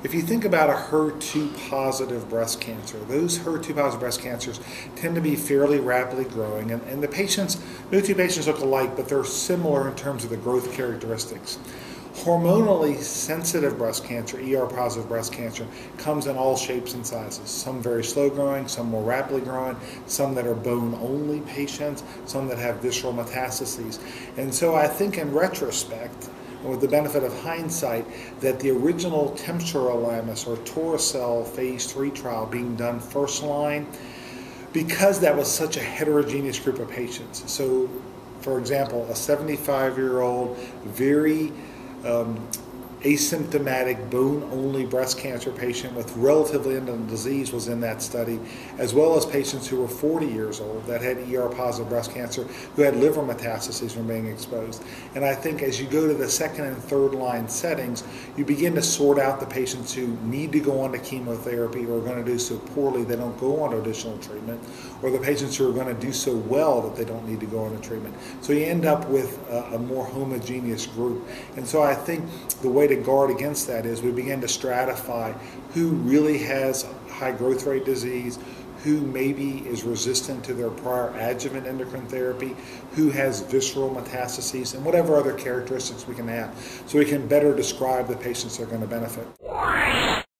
If you think about a HER2 positive breast cancer, those HER2 positive breast cancers tend to be fairly rapidly growing, and the patients, no two patients look alike, but they're similar in terms of the growth characteristics. Hormonally sensitive breast cancer, ER positive breast cancer, comes in all shapes and sizes. Some very slow growing, some more rapidly growing, some that are bone only patients, some that have visceral metastases. And so I think in retrospect, with the benefit of hindsight, that the original temsirolimus or Torisel phase 3 trial being done first line, because that was such a heterogeneous group of patients. So, for example, a 75-year-old, very asymptomatic bone-only breast cancer patient with relatively indolent disease was in that study, as well as patients who were 40 years old that had ER-positive breast cancer who had liver metastases from being exposed. And I think as you go to the second and third line settings, you begin to sort out the patients who need to go on to chemotherapy or are going to do so poorly they don't go on to additional treatment, or the patients who are going to do so well that they don't need to go on to treatment. So you end up with a more homogeneous group. And so I think the way to guard against that is we begin to stratify who really has high growth rate disease, who maybe is resistant to their prior adjuvant endocrine therapy, who has visceral metastases, and whatever other characteristics we can have, so we can better describe the patients that are going to benefit.